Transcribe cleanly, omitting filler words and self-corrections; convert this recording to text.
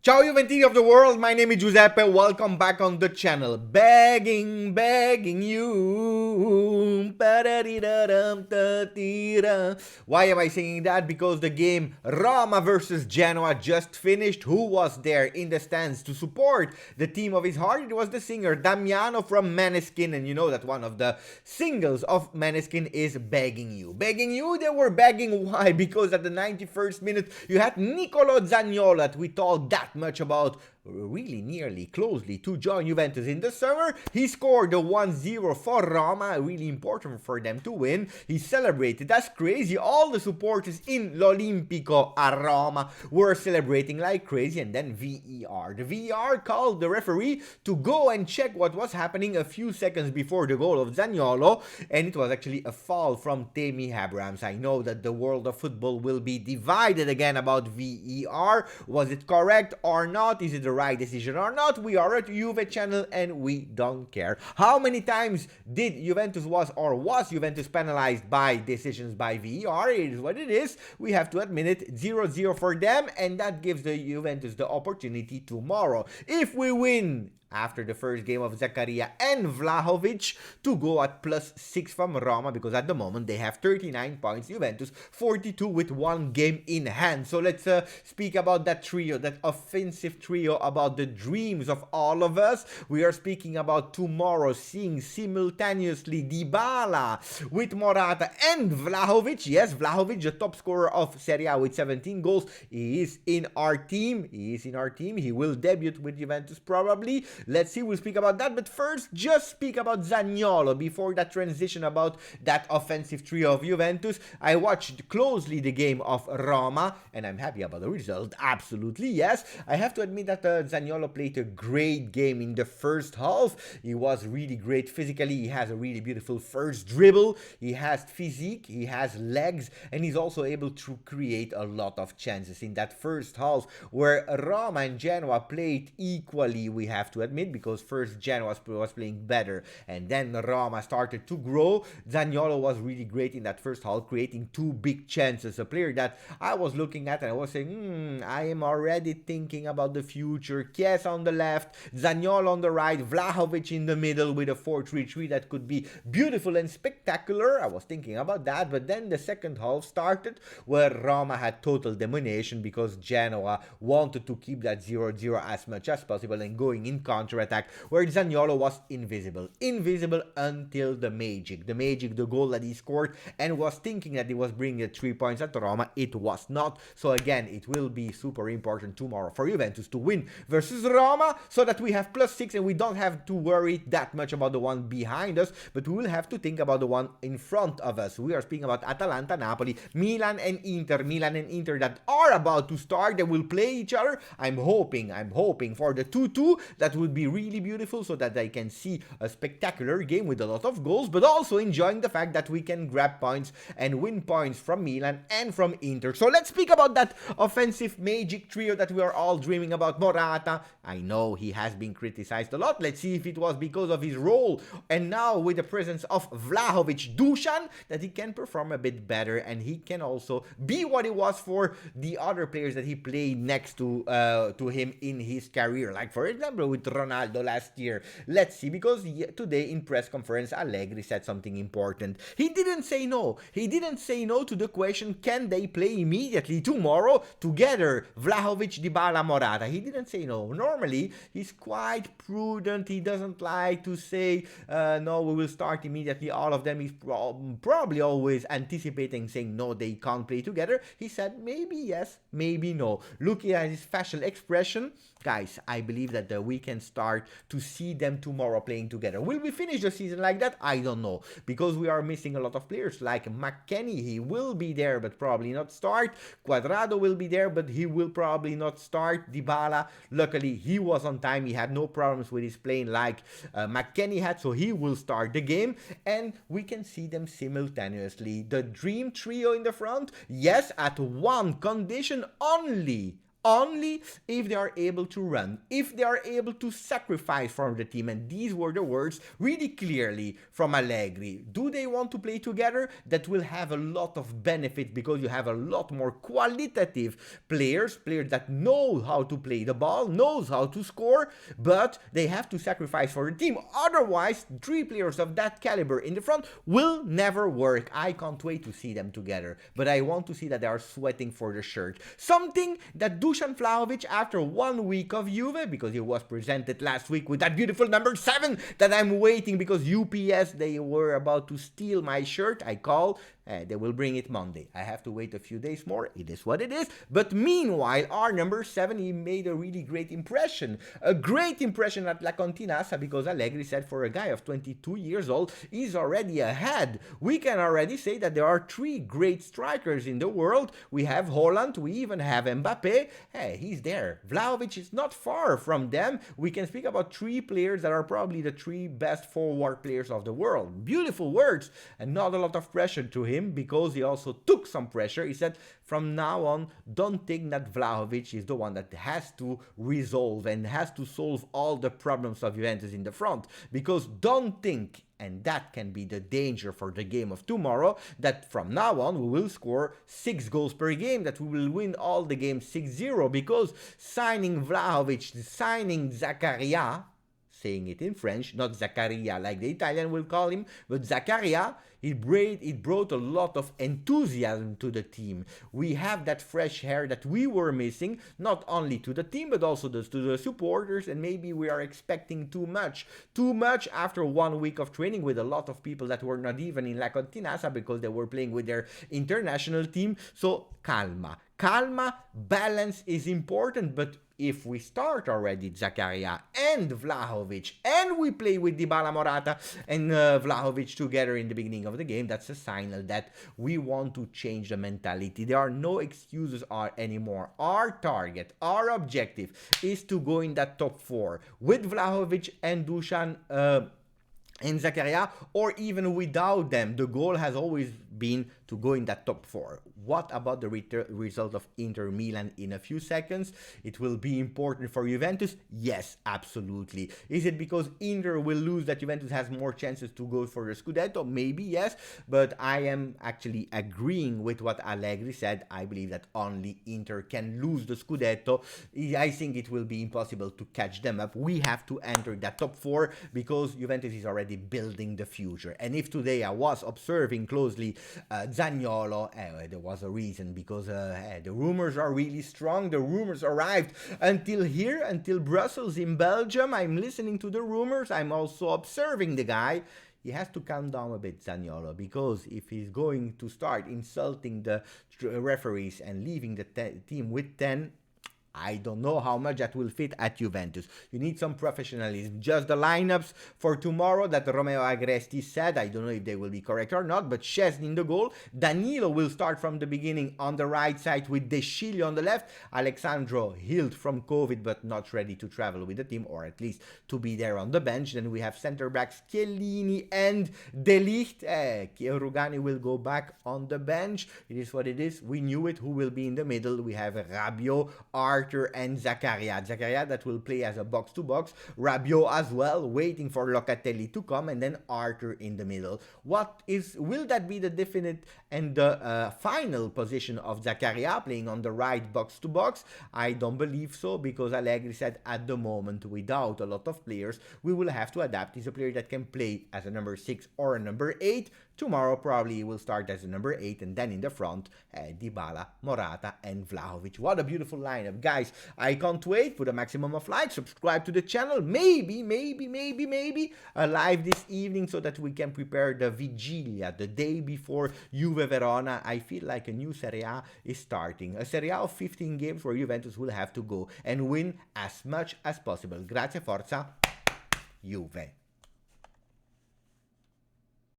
Ciao Juventini of the world, my name is Giuseppe, welcome back on the channel. Begging you. Why am I singing that? Because the game Roma versus Genoa just finished. Who was there in the stands to support the team of his heart? It was the singer Damiano from Maneskin, and you know that one of the singles of Maneskin is Begging You. Begging You, they were begging. Why? Because at the 91st minute you had Nicolo Zaniolo that we talked that much about really nearly closely to join Juventus in the summer. He scored the 1-0 for Roma, really important for them to win. He celebrated, that's crazy. All the supporters in l'Olimpico a Roma were celebrating like crazy, and then VAR. The VAR called the referee to go and check what was happening a few seconds before the goal of Zaniolo, and it was actually a foul from Tammy Abrahams. I know that the world of football will be divided again about VAR. Was it correct or not? Is it the right decision or not? We are at Juve channel and we don't care. How many times did Juventus was Juventus penalized by decisions by VAR? It is what it is. We have to admit it. 0-0 for them, and that gives the Juventus the opportunity tomorrow, if we win after the first game of Zakaria and Vlahovic, to go at +6 from Roma, because at the moment they have 39 points, Juventus 42 with one game in hand. So let's speak about that trio, that offensive trio, about the dreams of all of us. We are speaking about tomorrow seeing simultaneously Dybala with Morata and Vlahovic. Yes, Vlahovic, the top scorer of Serie A with 17 goals. He is in our team. He will debut with Juventus probably. Let's see, we'll speak about that. But first, just speak about Zaniolo before that transition about that offensive trio of Juventus. I watched closely the game of Roma, and I'm happy about the result. Absolutely, yes. I have to admit that Zaniolo played a great game in the first half. He was really great physically. He has a really beautiful first dribble. He has physique, he has legs, and he's also able to create a lot of chances in that first half, where Roma and Genoa played equally, we have to admit, because first Genoa was playing better and then Roma started to grow. Zaniolo was really great in that first half, creating two big chances. A player that I was looking at and I was saying, I am already thinking about the future. Chiesa on the left, Zaniolo on the right, Vlahovic in the middle with a 4-3-3 that could be beautiful and spectacular. I was thinking about that, but then the second half started where Roma had total domination because Genoa wanted to keep that 0-0 as much as possible and going in counter-attack, where Zaniolo was invisible until the magic, the goal that he scored, and was thinking that he was bringing the 3 points at Roma. It was not. So again, it will be super important tomorrow for Juventus to win versus Roma, so that we have +6 and we don't have to worry that much about the one behind us, but we will have to think about the one in front of us. We are speaking about Atalanta, Napoli, Milan and Inter that are about to start. They will play each other. I'm hoping for the 2-2. That would be really beautiful, so that I can see a spectacular game with a lot of goals, but also enjoying the fact that we can grab points and win points from Milan and from Inter. So let's speak about that offensive magic trio that we are all dreaming about. Morata, I know he has been criticized a lot. Let's see if it was because of his role, and now with the presence of Vlahovic, Dusan, that he can perform a bit better and he can also be what he was for the other players that he played next to him in his career, like for example with Ronaldo last year. Let's see, because today in press conference Allegri said something important. He didn't say no. He didn't say no to the question, can they play immediately tomorrow together, Vlahovic, Dybala, Morata? He didn't say no. Normally he's quite prudent. He doesn't like to say no, we will start immediately all of them. He's probably always anticipating, saying no, they can't play together. He said maybe yes, maybe no. Looking at his facial expression, guys, I believe that we can start to see them tomorrow playing together. Will we finish the season like that? I don't know, because we are missing a lot of players like McKennie. He will be there but probably not start. Cuadrado will be there but he will probably not start. Dybala, luckily he was on time. He had no problems with his playing like McKennie had, so he will start the game, and we can see them simultaneously. The dream trio in the front, yes, at one condition only. only if they are able to run, if they are able to sacrifice for the team. And these were the words really clearly from Allegri. Do they want to play together? That will have a lot of benefits because you have a lot more qualitative players that know how to play the ball, knows how to score, but they have to sacrifice for the team. Otherwise, 3 players of that caliber in the front will never work. I can't wait to see them together, but I want to see that they are sweating for the shirt. Something that Dusan Vlahovic, after 1 week of Juve, because he was presented last week with that beautiful number 7 that I'm waiting because UPS, they were about to steal my shirt. I call. They will bring it Monday. I have to wait a few days more. It is what it is. But meanwhile, our number 7, he made a really great impression. A great impression at La Continassa because Allegri said for a guy of 22 years old, he's already ahead. We can already say that there are 3 great strikers in the world. We have Holland. We even have Mbappe. Hey, he's there. Vlahovic is not far from them. We can speak about 3 players that are probably the 3 best forward players of the world. Beautiful words and not a lot of pressure to him, because he also took some pressure. He said, from now on, don't think that Vlahovic is the one that has to resolve and has to solve all the problems of Juventus in the front. Because don't think, and that can be the danger for the game of tomorrow, that from now on we will score 6 goals per game, that we will win all the games 6-0, because signing Vlahovic, signing Zakaria, saying it in French, not Zaccaria like the Italian will call him, but Zaccaria, it brought a lot of enthusiasm to the team. We have that fresh air that we were missing, not only to the team, but also to the supporters, and maybe we are expecting too much after 1 week of training with a lot of people that were not even in La Continassa because they were playing with their international team. So calma, balance is important, but if we start already Zakaria and Vlahovic and we play with Dybala, Morata and Vlahovic together in the beginning of the game, that's a signal that we want to change the mentality. There are no excuses anymore. Our target, our objective is to go in that top 4 with Vlahovic and Dusan and Zakaria, or even without them. The goal has always been to go in that top 4. What about the result of Inter Milan in a few seconds? It will be important for Juventus? Yes, absolutely. Is it because Inter will lose that Juventus has more chances to go for the Scudetto? Maybe yes, but I am actually agreeing with what Allegri said. I believe that only Inter can lose the Scudetto. I think it will be impossible to catch them up. We have to enter that top 4 because Juventus is already building the future. And if today I was observing closely Zaniolo, there was a reason, because the rumors are really strong. The rumors arrived until here, until Brussels in Belgium. I'm listening to the rumors. I'm also observing the guy. He has to calm down a bit, Zaniolo, because if he's going to start insulting the referees and leaving the team with 10, I don't know how much that will fit at Juventus. You need some professionalism. Just the lineups for tomorrow that Romeo Agresti said, I don't know if they will be correct or not, but Szczesny in the goal. Danilo will start from the beginning on the right side with De Sciglio on the left. Alexandro healed from COVID but not ready to travel with the team, or at least to be there on the bench. Then we have center backs Chiellini and De Ligt. Rugani will go back on the bench. It is what it is. We knew it. Who will be in the middle? We have Rabiot, Arthur and Zakaria. Zakaria that will play as a box-to-box. Rabiot as well, waiting for Locatelli to come, and then Arthur in the middle. Will that be the definite and the final position of Zakaria, playing on the right box-to-box? I don't believe so, because Allegri said at the moment, without a lot of players, we will have to adapt. He's a player that can play as a number 6 or a number 8. Tomorrow probably he will start as a number 8, and then in the front, Dybala, Morata and Vlahovic. What a beautiful lineup. Guys, I can't wait for the maximum of likes. Subscribe to the channel. Maybe a live this evening so that we can prepare the Vigilia, the day before Juve Verona. I feel like a new Serie A is starting. A Serie A of 15 games where Juventus will have to go and win as much as possible. Grazie, forza, Juve.